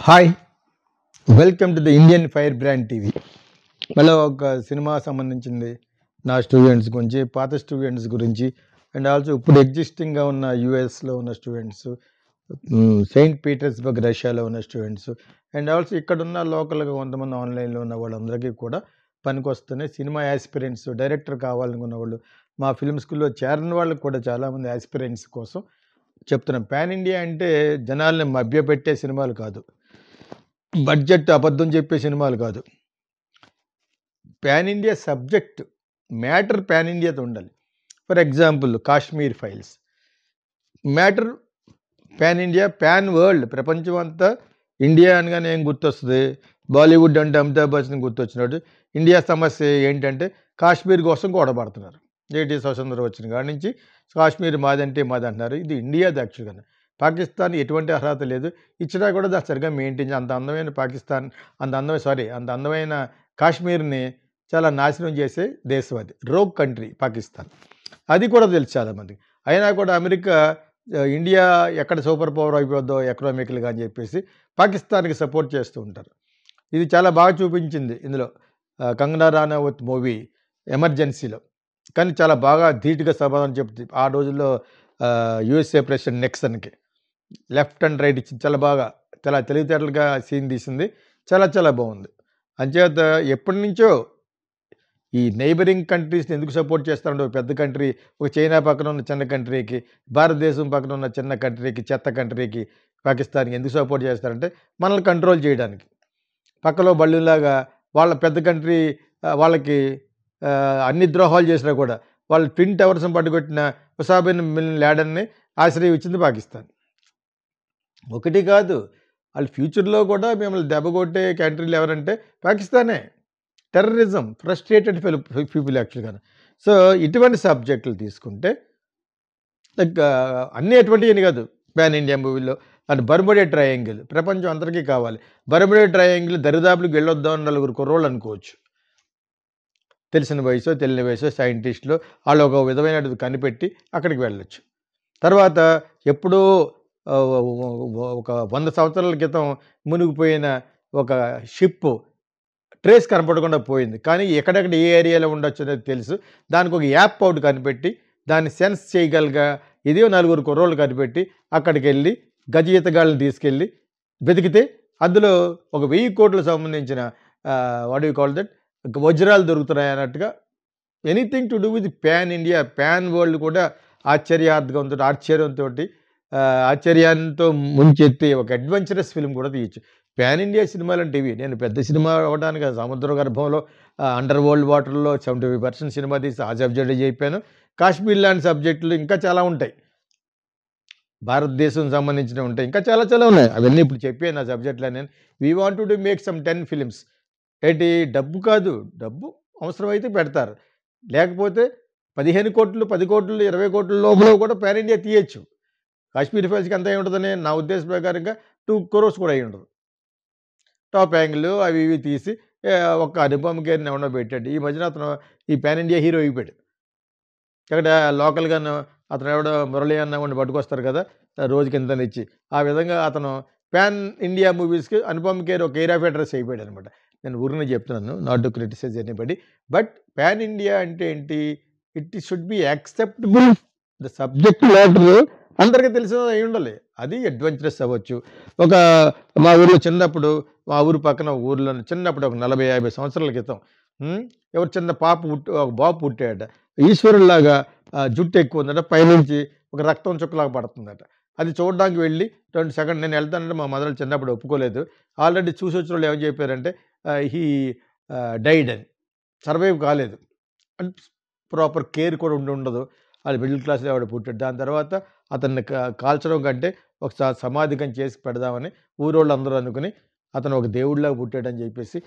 Hi welcome to the Indian fire brand TV. మళ్ళీ ఒక cinema సంబంధించింది నా స్టూడెంట్స్ గురించి, పాత స్టూడెంట్స్ గురించి, అండ్ ఆల్సో ఇప్పుడు ఎగ్జిస్టింగ్గా ఉన్న యూఎస్లో ఉన్న స్టూడెంట్స్, సెయింట్ పీటర్స్బర్గ్ రష్యాలో ఉన్న స్టూడెంట్స్, అండ్ ఆల్సో ఇక్కడున్న లోకల్గా కొంతమంది ఆన్లైన్లో ఉన్న వాళ్ళందరికీ కూడా పనికొస్తున్నాయి. సినిమా యాస్పిరెంట్స్, డైరెక్టర్ కావాలనుకున్న వాళ్ళు, మా ఫిల్మ్ స్కూల్లో చేరిన వాళ్ళకి కూడా చాలామంది యాస్పిరెంట్స్ కోసం చెప్తున్నాం. పాన్ ఇండియా అంటే జనాల్ని మభ్యపెట్టే సినిమాలు కాదు, బడ్జెట్ అబద్ధం చెప్పే సినిమాలు కాదు. Pan India subject matter pan ఇండియాతో ఉండాలి. For example Kashmir Files matter pan India, pan world, ప్రపంచం అంతా. ఇండియా అనగానే ఏం గుర్తొస్తుంది? బాలీవుడ్ అంటే అమితాబ్ బచ్చన్ గుర్తొచ్చినట్టు ఇండియా సమస్య ఏంటంటే కాశ్మీర్ కోసం గొడవపడుతున్నారు. ఏంటి స్వతంత్రం వచ్చిన కాడి నుంచి కాశ్మీర్ మాదంటే మాది అంటున్నారు. ఇది ఇండియాది యాక్చువల్గా. పాకిస్తాన్ ఎటువంటి అర్హత లేదు, ఇచ్చినా కూడా దాన్ని సరిగ్గా మెయింటైన్, అంత అందమైన పాకిస్తాన్, అంత అందమైన కాశ్మీర్ని చాలా నాశనం చేసే దేశం అది. రోగ్ కంట్రీ పాకిస్తాన్, అది కూడా తెలుసు చాలామందికి. అయినా కూడా అమెరికా ఇండియా ఎక్కడ సూపర్ పవర్ అయిపోద్దో ఎకనామికల్గా అని చెప్పేసి పాకిస్తాన్కి సపోర్ట్ చేస్తూ ఉంటారు. ఇది చాలా బాగా చూపించింది ఇందులో కంగనా రానౌత్ మూవీ ఎమర్జెన్సీలో. కానీ చాలా బాగా ధీటుగా సమాధానం చెప్తుంది. ఆ రోజుల్లో యుఎస్ఏ ప్రెసిడెంట్ నెక్సన్కి లెఫ్ట్ అండ్ రైట్ ఇచ్చి చాలా బాగా, చాలా తెలివితేటలుగా సీన్ తీసింది. చాలా చాలా బాగుంది. అంచేత ఎప్పటి నుంచో ఈ నైబరింగ్ కంట్రీస్ని ఎందుకు సపోర్ట్ చేస్తారంటే, ఒక పెద్ద కంట్రీ, ఒక చైనా పక్కన ఉన్న చిన్న కంట్రీకి, భారతదేశం పక్కన ఉన్న చిన్న కంట్రీకి, చెత్త కంట్రీకి, పాకిస్తాన్కి ఎందుకు సపోర్ట్ చేస్తారంటే మనల్ని కంట్రోల్ చేయడానికి. పక్కలో బళ్ళులాగా వాళ్ళ పెద్ద కంట్రీ వాళ్ళకి అన్ని ద్రోహాలు చేసినా కూడా వాళ్ళు ట్విన్ టవర్స్ని పట్టుకొట్టిన ఉసాబిన్ బిన్ లాడెన్ని ఆశ్రయం ఇచ్చింది పాకిస్తాన్. ఒకటి కాదు, వాళ్ళు ఫ్యూచర్లో కూడా మిమ్మల్ని దెబ్బకొట్టే కంట్రీలు ఎవరంటే పాకిస్తానే. టెర్రరిజం, ఫ్రస్ట్రేటెడ్ పీపుల్ యాక్చువల్గా. సో ఇటువంటి సబ్జెక్టులు తీసుకుంటే లైక్ అన్నీ ఎటువంటివి కాదు. పాన్ ఇండియా మూవీలో అండ్ బర్ముడా ట్రయాంగిల్ ప్రపంచం అందరికీ కావాలి. బర్ముడా ట్రయాంగిల్ దరిదాపులకు వెళ్ళొద్దామని నలుగురు కుర్రోళ్ళు అనుకోవచ్చు. తెలిసిన వయసో తెలియని వయసో సైంటిస్టులు వాళ్ళు ఒక విధమైన కనిపెట్టి అక్కడికి వెళ్ళొచ్చు. తర్వాత ఎప్పుడో ఒక 100 సంవత్సరాల క్రితం మునిగిపోయిన ఒక షిప్ ట్రేస్ కనపడకుండా పోయింది. కానీ ఎక్కడెక్కడ ఏ ఏరియాలో ఉండొచ్చు అనేది తెలుసు. దానికి ఒక యాప్ ఒకటి కనిపెట్టి దాన్ని సెన్స్ చేయగలగా ఇదే నలుగురు కుర్రోళ్ళు కనిపెట్టి అక్కడికి వెళ్ళి గజ ఈతగాళ్ళని తీసుకెళ్ళి వెతికితే అందులో ఒక 1000 కోట్లకు సంబంధించిన వాట్ యు కాల్ దట్ వజ్రాలు దొరుకుతున్నాయి అన్నట్టుగా. Anything to do with pan India, pan world కూడా ఆశ్చర్యంతో ముంచెత్తి ఒక అడ్వెంచరస్ ఫిల్మ్ కూడా తీయచ్చు. పాన్ ఇండియా సినిమాలు అంటే ఇవి. నేను పెద్ద సినిమా అవ్వడానికి సముద్ర గర్భంలో అండర్ వరల్డ్ వాటర్లో 75% సినిమా తీసి ఆ సబ్జెక్ట్ చెప్పాను. కాశ్మీర్ లాంటి సబ్జెక్టులు ఇంకా చాలా ఉంటాయి, భారతదేశం సంబంధించినవి ఉంటాయి, ఇంకా చాలా చాలా ఉన్నాయి. అవన్నీ ఇప్పుడు చెప్పాను నా సబ్జెక్టులో. నేను we want to make some 10 films. ఏంటి డబ్బు కాదు, డబ్బు అవసరమైతే పెడతారు, లేకపోతే 15 కోట్లు 10 కోట్లు 20 కోట్ల లోపల కూడా పాన్ ఇండియా తీయచ్చు. కాశ్మీర్ ఫైల్స్కి అంతా ఏముంటుందని నా ఉద్దేశ ప్రకారంగా 2 crores కూడా అయి ఉండదు. టాప్ యాంగిల్ అవి ఇవి తీసి ఒక అనుపమ్ ఖేర్ని ఎవడో పెట్టాడు. ఈ మధ్యన అతను ఈ పాన్ ఇండియా హీరో అయిపోయాడు. ఇక్కడ లోకల్గాను అతను ఎవడో మురళి అన్న వాడిని పట్టుకొస్తారు కదా రోజుకి ఇంత ఇచ్చి, ఆ విధంగా అతను పాన్ ఇండియా మూవీస్కి అనుపమ్ ఖేర్ ఒక కేర్ ఆఫ్ అడ్రస్ అయిపోయాడు అనమాట. నేను ఊరిని చెప్తున్నాను, not to criticise anybody. But pan India అంటే ఏంటి? It should be acceptable. The subject matter అందరికీ తెలిసిన అయి ఉండాలి. అది అడ్వెంచరస్ అవ్వచ్చు. ఒక మా ఊర్లో చిన్నప్పుడు, మా ఊరు పక్కన ఊర్లో చిన్నప్పుడు ఒక 40-50 సంవత్సరాల క్రితం ఎవరు చిన్న ఒక బాబు పుట్టాడట. ఈశ్వరులాగా జుట్టు ఎక్కువ ఉందట, పైనుంచి ఒక రక్తం చుక్కలాగా పడుతుందట. అది చూడడానికి వెళ్ళి 2 సెకండ్ నేను వెళ్తానంటే మా మదర్ చిన్నప్పుడు ఒప్పుకోలేదు. ఆల్రెడీ చూసి వచ్చిన వాళ్ళు ఏమని చెప్పారంటే హీ డైడ్ అని, సర్వైవ్ కాలేదు అంటే ప్రాపర్ కేర్ కూడా ఉండదు. అది మిడిల్ క్లాస్లో ఆవిడ పుట్టాడు. దాని తర్వాత అతన్ని కాల్చడం కంటే ఒకసారి సమాధికం చేసి పెడదామని ఊరోళ్ళు అందరూ అనుకుని అతను ఒక దేవుడిలాగా పుట్టాడని చెప్పేసి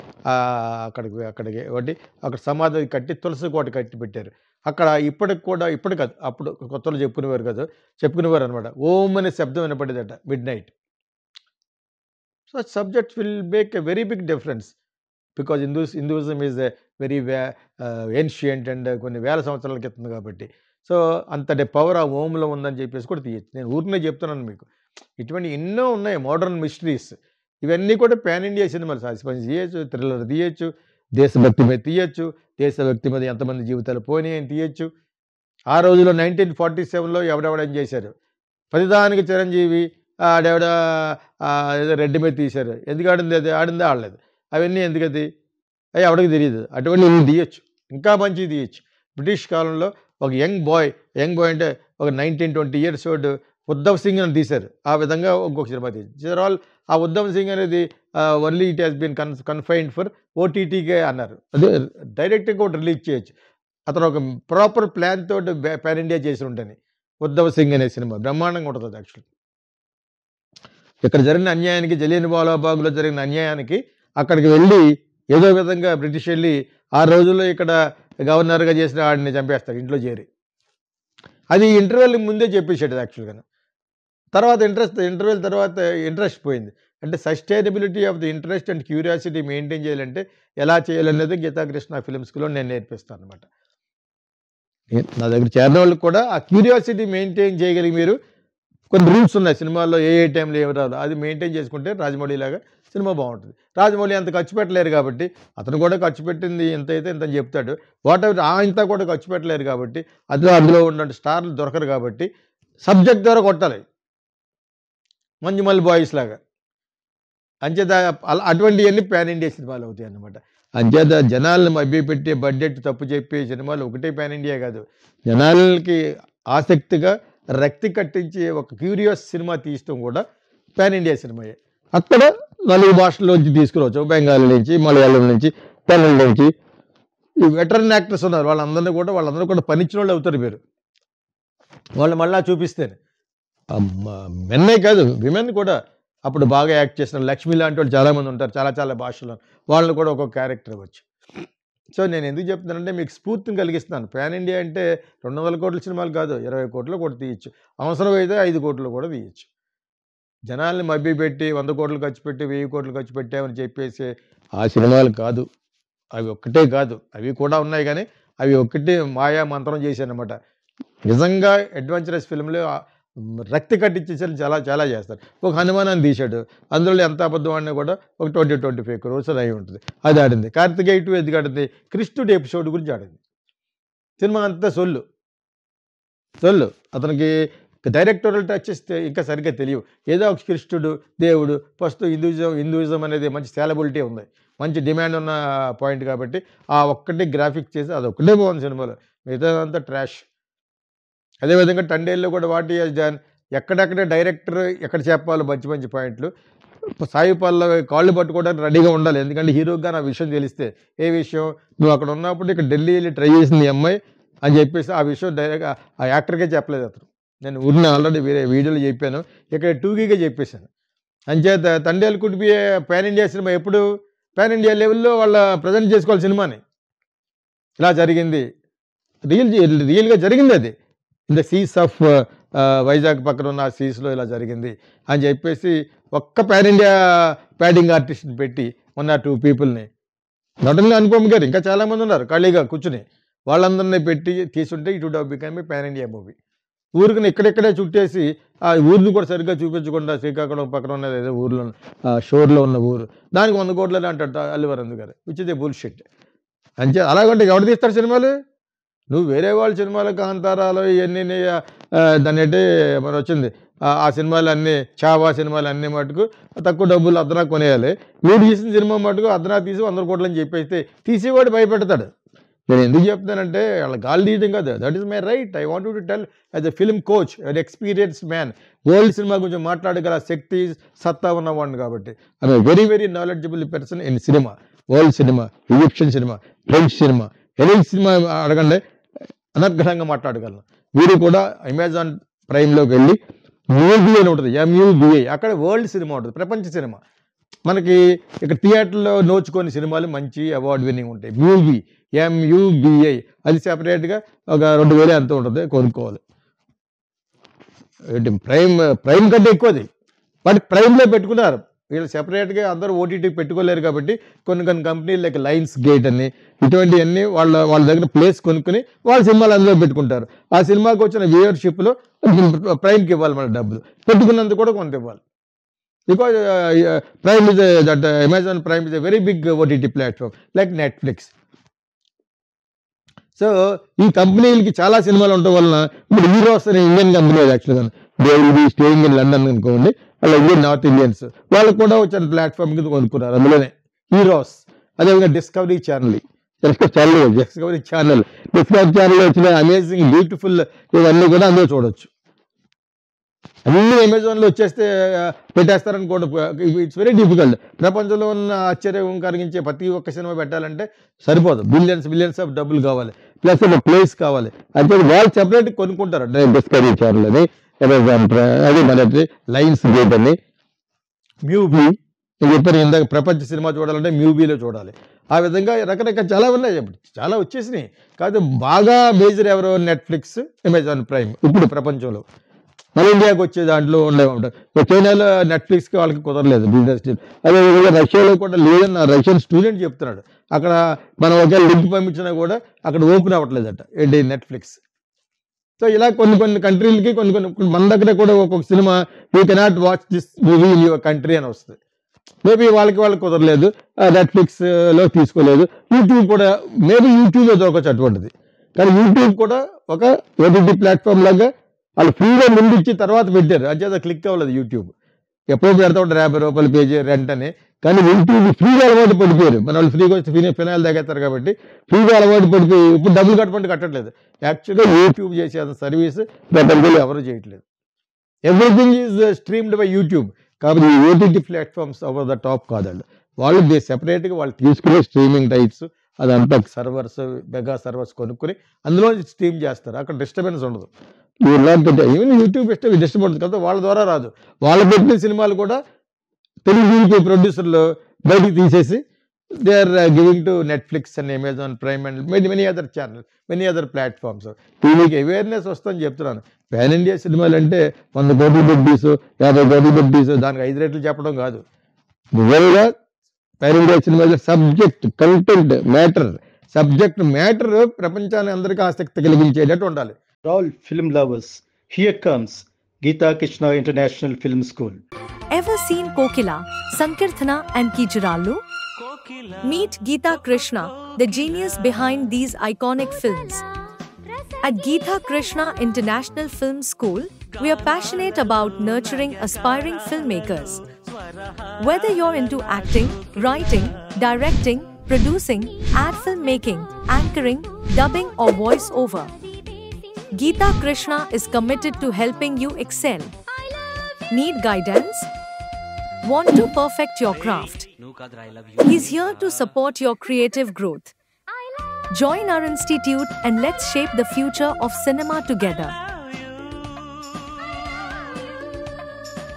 అక్కడికి అక్కడ సమాధి కట్టి తులసి కోట కట్టి పెట్టారు. అక్కడ ఇప్పుడు కాదు, అప్పుడు కొత్తలో చెప్పుకునేవారు అనమాట. ఓం అనే శబ్దం వినపడేదట midnight. So subject will make a very big difference because Hinduism is a very ancient and కొన్ని వేల సంవత్సరాల క్రితం కాబట్టి. సో అంతటి పవర్ ఆ ఓంలో ఉందని చెప్పేసి కూడా తీయచ్చు. నేను ఊరినే చెప్తున్నాను మీకు. ఇటువంటి ఎన్నో ఉన్నాయి మోడర్న్ మిస్టరీస్. ఇవన్నీ కూడా పాన్ ఇండియా సినిమాలు. సస్పెన్స్ తీయచ్చు, థ్రిల్లర్ తీయచ్చు, దేశభక్తి మీద తీయచ్చు, దేశభక్తి మీద ఎంతమంది జీవితాలు పోయినాయి అని తీయచ్చు. ఆ రోజుల్లో 1947లో ఎవడెవడని చేశారు. ప్రతిదానికి చిరంజీవి ఆడెవడ ఏదో రెడ్డి మీద తీశారు. ఎందుకు ఆడింది? అది ఆడిందే ఆడలేదు. అవన్నీ ఎందుకది? అవి ఎవరికి తెలియదు. అటువంటి తీయచ్చు, ఇంకా మంచిది తీయచ్చు. బ్రిటిష్ కాలంలో ఒక యంగ్ బాయ్ అంటే ఒక 19-20 ఇయర్స్ ఓల్డ్ ఉద్ధవ్ సింగ్ అని తీశారు. ఆ విధంగా ఇంకొక సినిమా తీశారు. ఆల్ ఆ ఉద్ధవ్ సింగ్ అనేది only it has been confined for ఓటీటీకే అన్నారు. అదే డైరెక్ట్గా కూడా రిలీజ్ చేయొచ్చు. అతను ఒక ప్రాపర్ ప్లాన్ తోటి పాన్ ఇండియా చేసి ఉంటాను. ఉద్ధవ్ సింగ్ అనే సినిమా బ్రహ్మాండంగా ఉంటుంది. యాక్చువల్ ఇక్కడ జరిగిన అన్యాయానికి, జలియన్ వాలాబాగ్లో జరిగిన అన్యాయానికి అక్కడికి వెళ్ళి ఏదో విధంగా బ్రిటిష్ వెళ్ళి ఆ రోజుల్లో ఇక్కడ గవర్నర్గా చేసిన వాడిని చంపేస్తాడు ఇంట్లో చేరి. అది ఇంటర్వెల్ ముందే చెప్పేసాడు యాక్చువల్గా. తర్వాత ఇంటర్వెల్ తర్వాత ఇంట్రెస్ట్ పోయింది. అంటే sustainability of the interest and curiosity maintain చేయాలంటే ఎలా చేయాలనేది గీతాకృష్ణ ఫిలిమ్స్లో నేను నేర్పిస్తాను అనమాట. నా దగ్గర చేరిన వాళ్ళకి కూడా ఆ క్యూరియాసిటీ మెయింటైన్ చేయగలిగి మీరు కొన్ని రూల్స్ ఉన్నాయి సినిమాల్లో, ఏ టైంలో ఏమి రాదు అది మెయింటైన్ చేసుకుంటే రాజమౌళి లాగా సినిమా బాగుంటుంది. రాజమౌళి అంత ఖర్చు పెట్టలేరు కాబట్టి అతను కూడా ఖర్చు పెట్టింది ఎంత అయితే ఇంత చెప్తాడు. వాట్ ఎవర్ ఆయనతో కూడా ఖర్చు పెట్టలేరు కాబట్టి అందులో ఉన్న స్టార్లు దొరకరు కాబట్టి సబ్జెక్ట్ ద్వారా కొట్టాలి, మంజుమల్ బాయ్స్ లాగా. అంచేత అటువంటివన్నీ పాన్ ఇండియా సినిమాలు అవుతాయి అన్నమాట. అంచేత జనాలను మభ్యపెట్టే బడ్జెట్ తప్పు చెప్పే సినిమాలు ఒకటే పాన్ ఇండియా కాదు, జనాలకి ఆసక్తిగా రక్తి కట్టించే ఒక క్యూరియస్ సినిమా తీయడం కూడా పాన్ ఇండియా సినిమాయే. అక్కడ 4 భాషల్లోంచి తీసుకురావచ్చు, బెంగాలీ నుంచి, మలయాళం నుంచి, తమిళ నుంచి. ఈ వెటరన్ యాక్టర్స్ ఉన్నారు, వాళ్ళందరూ కూడా పనిచ్చిన వాళ్ళు అవుతారు. మీరు వాళ్ళు మళ్ళా చూపిస్తేనే మెన్నే కాదు విమెన్ కూడా అప్పుడు బాగా యాక్ట్ చేసిన లక్ష్మి లాంటి వాళ్ళు చాలామంది ఉంటారు, చాలా భాషల్లో. వాళ్ళని కూడా ఒక్కొక్క క్యారెక్టర్ ఇవ్వచ్చు. సో నేను ఎందుకు చెప్తున్నానంటే మీకు స్ఫూర్తిని కలిగిస్తున్నాను. పాన్ ఇండియా అంటే 200 కోట్ల సినిమాలు కాదు, 20 కోట్లు కూడా తీయచ్చు, అవసరమైతే 5 కోట్లు కూడా తీయచ్చు. జనాల్ని మభ్యపెట్టి 100 కోట్లు ఖర్చు పెట్టి 1000 కోట్లు ఖర్చు పెట్టామని చెప్పేసి ఆ సినిమాలు కాదు. అవి ఒక్కటే కాదు, అవి కూడా ఉన్నాయి, కానీ అవి ఒక్కటే మాయా మంత్రం చేశానమాట. నిజంగా అడ్వెంచరస్ ఫిల్మ్లో రక్తి కట్టించేసరికి చాలా చేస్తారు. ఒక హనుమానాన్ని తీశాడు, అందులో ఎంత అబద్ధం ఆడినా కూడా ఒక 20-25 crores అయి ఉంటుంది. అది ఆడింది. కార్తికేయ 2 ఎందుకు ఆడింది? కృష్ణుడి ఎపిసోడ్ గురించి ఆడింది. సినిమా అంతా సొల్లు. అతనికి డైరెక్టోరల్ టచెస్ ఇంకా సరిగ్గా తెలియవు. ఏదో ఒక కృష్ణుడు దేవుడు. ఫస్ట్ హిందూయిజం అనేది మంచి సాలబిలిటీ ఉంది, మంచి డిమాండ్ ఉన్న పాయింట్ కాబట్టి ఆ ఒక్కటి గ్రాఫిక్స్ చేసి అదొక్కటే బాగుంది సినిమాలో, మిగతాదంతా ట్రాష్. అదేవిధంగా టండేల్లో కూడా వాట్ ఈస్ డన్, ఎక్కడెక్కడ డైరెక్టర్ ఎక్కడ చెప్పాలో మంచి పాయింట్లు. సాయి పల్లవి కాళ్ళు పట్టుకోవడానికి రెడీగా ఉండాలి, ఎందుకంటే హీరోగా నా విషయం తెలిస్తే. ఏ విషయం? నువ్వు అక్కడ ఉన్నప్పుడు ఇక్కడ ఢిల్లీ వెళ్ళి ట్రై చేసింది అమ్మాయి అని చెప్పేసి ఆ విషయం డైరెక్ట్గా ఆ యాక్టర్కే చెప్పలేదు అతను. నేను ఊరిని ఆల్రెడీ వేరే వీడియోలో చెప్పాను, ఇక్కడ 2Kగా చెప్పేశాను. అంచేత Thandel could be pan India cinema. ఎప్పుడు పాన్ ఇండియా లెవెల్లో వాళ్ళ ప్రజెంట్ చేసుకోవాలి సినిమాని. ఇలా జరిగింది, రియల్గా జరిగింది అది. In the Cs of Vizag పక్కన ఉన్న ఆ సీస్లో ఇలా జరిగింది అని చెప్పేసి ఒక్క పాన్ ఇండియా ప్యాడింగ్ ఆర్టిస్ట్ని పెట్టి 1 or 2 పీపుల్ని, నటుల్ని అనుపమ్ గారు ఇంకా చాలామంది ఉన్నారు ఖాళీగా కూర్చుని, వాళ్ళందరినీ పెట్టి తీసుంటే it would have become a pan India movie. ఊరికి ఇక్కడెక్కడే చుట్టేసి ఆ ఊరిని కూడా సరిగ్గా చూపించకుండా శ్రీకాకుళం పక్కన ఉన్న ఏదో ఊర్లో షోర్లో ఉన్న ఊరు దానికి 100 కోట్లని అంటాడు అల్లువరంద్ గారు, విచ్ ఇస్ ఏ బుల్షిట్. అంతే. అలాగంటే ఎవరు తీస్తారు సినిమాలు? నువ్వు వేరే వాళ్ళ సినిమాలు కాంతారాలు ఇవన్నీ దాన్ని అంటే మరి వచ్చింది ఆ సినిమాలు అన్నీ చావా సినిమాలు అన్నీ మటుకు తక్కువ డబ్బులు అదనా కొనేయాలి. వీడు తీసిన సినిమా మటుకు అదనా తీసి 100 కోట్లు అని చెప్పేస్తే తీసేవాడు భయపెడతాడు. నేను ఎందుకు చెప్తానంటే వాళ్ళ గాలి తీయడం కాదు, that is my right. I want to tell as a film coach, as experienced man. World cinema గురించి మాట్లాడగల శక్తి సత్తా ఉన్నవాడిని కాబట్టి I very knowledgeable person in cinema. World cinema, Egyptian cinema, French cinema, any cinema అడగండి అనర్ఘంగా మాట్లాడగలను. వీరు కూడా Amazon ప్రైమ్లోకి వెళ్ళి movie అని ఉంటుంది, MUVI. అక్కడ వరల్డ్ సినిమా ఉంటుంది, ప్రపంచ సినిమా. మనకి ఇక్కడ థియేటర్లో నోచుకొని సినిమాలు మంచి అవార్డు విన్నింగ్ ఉంటాయి. మూవీ MUVI అది సెపరేట్గా ఒక 2000 ఎంత ఉంటుంది, కొనుక్కోవాలి. ప్రైమ్ కంటే ఎక్కువది, బట్ ప్రైమ్లో పెట్టుకున్నారు వీళ్ళు సెపరేట్గా. అందరూ ఓటీటీకి పెట్టుకోలేరు కాబట్టి కొన్ని కంపెనీలు లైక్ లైన్స్ గేట్ అని ఇటువంటివన్నీ వాళ్ళ దగ్గర ప్లేస్ కొనుక్కుని వాళ్ళ సినిమాలు అందులో పెట్టుకుంటారు. ఆ సినిమాకి వచ్చిన వ్యూవర్షిప్లో ప్రైమ్కి ఇవ్వాలి మన డబ్బులు, పెట్టుకున్నందుకు కూడా కొంత ఇవ్వాలి. because Prime is Amazon Prime is a very big OTT platform like Netflix. So ఈ కంపెనీలకి చాలా సినిమాలు ఉండటం వలన ఇప్పుడు హీరోస్ అనే ఇండియన్ కంపెనీ యాక్చువల్గా they will be staying in London అనుకోండి, అలా ఇండియన్ నార్త్ ఇండియన్స్ వాళ్ళకు కూడా వచ్చిన ప్లాట్ఫామ్ కింద కొనుక్కున్నారు. అందులోనే హీరోస్, అదేవిధంగా డిస్కవరీ ఛానల్ వచ్చిన అమేజింగ్ బ్యూటిఫుల్ ఇవన్నీ కూడా అందులో చూడొచ్చు. అన్ని అమెజాన్లో వచ్చేస్తే పెట్టేస్తారనుకోండి, ఇట్స్ వెరీ డిఫికల్ట్. ప్రపంచంలో ఉన్న ఆశ్చర్యం కలిగించే ప్రతి ఒక్క సినిమా పెట్టాలంటే సరిపోదు, బిలియన్స్ ఆఫ్ డబ్బులు కావాలి, ప్లస్ ఒక ప్లేస్ కావాలి. అంటే వాళ్ళు సెపరేట్ కొనుక్కుంటారు. డిస్కవరీ ఛానల్ అని, అమెజాన్ అది మనకి లైన్స్ గేట్ అని, మ్యూబీ నేను చెప్పాను ఇందాక, ప్రపంచ సినిమా చూడాలంటే మ్యూబీలో చూడాలి. ఆ విధంగా రకరకాల చాలా ఉన్నాయి, చాలా వచ్చేసినాయి. కాదు బాగా మేజర్ ఎవరో నెట్ఫ్లిక్స్, అమెజాన్ ప్రైమ్ ఇప్పుడు ప్రపంచంలో. మన ఇండియాకి వచ్చే దాంట్లో ఉండేవాడు. చైనాలో నెట్ఫ్లిక్స్కి వాళ్ళకి కుదరలేదు బిజినెస్. అదేవిధంగా రష్యాలో కూడా లేదని నా రష్యన్ స్టూడెంట్ చెప్తున్నాడు. అక్కడ మనం ఒక లింక్ పంపించినా కూడా అక్కడ ఓపెన్ అవ్వట్లేదట ఏంటి నెట్ఫ్లిక్స్. సో ఇలా కొన్ని కంట్రీలకి కొన్ని మన దగ్గర కూడా ఒక్కొక్క cinema you cannot watch this movie in your country అని వస్తుంది. మేబీ వాళ్ళకి కుదరలేదు, నెట్ఫ్లిక్స్లో తీసుకోలేదు. యూట్యూబ్ కూడా మేబీ యూట్యూబ్లో దొరకచ్చు అటువంటిది. కానీ యూట్యూబ్ కూడా ఒక ఓటీటీ ప్లాట్ఫామ్ లాగా వాళ్ళు ఫ్రీగా ముందు ఇచ్చి తర్వాత పెట్టారు, అంచేత క్లిక్ అవ్వలేదు యూట్యూబ్. ఎప్పుడో పెడతా ఉంటారు 50 రూపాయలు పేజీ రెంట్ అని. కానీ యూట్యూబ్ ఫ్రీగా అలవాటు పడిపోయారు. మన వాళ్ళు ఫ్రీగా వచ్చి ఫినాయిల్ తాగేస్తారు కాబట్టి ఫ్రీగా అలవాటు పడిపోయి ఇప్పుడు డబ్బులు కట్టట్లేదు. యాక్చువల్గా యూట్యూబ్ చేసే సర్వీస్ ప్రపంచంలో ఎవరు చేయట్లేదు. Everything is streamed by YouTube. కాబట్టి ఈ OTT platforms over the top కాదండి. వాళ్ళు సెపరేట్గా వాళ్ళు తీసుకునే స్ట్రీమింగ్ రైట్స్ అదంతా సర్వర్స్, మెగా సర్వర్స్ కొనుక్కొని అందులో స్ట్రీమ్ చేస్తారు. అక్కడ డిస్టర్బెన్స్ ఉండదు. ఈవెన్ యూట్యూబ్ డిస్టర్బెన్స్ కదా, వాళ్ళ ద్వారా రాదు. వాళ్ళు పెట్టిన సినిమాలు కూడా తెలుగు ప్రొడ్యూసర్లు బయటికి తీసేసి they are giving to Netflix and Amazon Prime and many other channels, many other platforms. టీవీకి అవేర్నెస్ వస్తుందని చెప్తున్నాను. పాన్ ఇండియా సినిమాలు అంటే 100 కోట్లు పెట్టీసు, 50 కోట్లు పెట్టీసు, దానికి 5 రేట్లు చెప్పడం కాదు. నిజంగా పాన్ ఇండియా సినిమాలో సబ్జెక్ట్ మ్యాటర్ ప్రపంచాన్ని అందరికీ ఆసక్తి కలిగించేటట్టు ఉండాలి. All film lovers, here comes Geeta Krishna International Film School. Ever seen Kokila, Sankirthana and Kijirallu? Meet Geeta Krishna, the genius behind these iconic films. At Geeta Krishna International Film School, we are passionate about nurturing aspiring filmmakers. Whether you're into acting, writing, directing, producing, ad filmmaking, anchoring, dubbing or voice over, Geeta Krishna is committed to helping you excel. Need guidance? Want to perfect your craft? He's here to support your creative growth. Join our institute and let's shape the future of cinema together.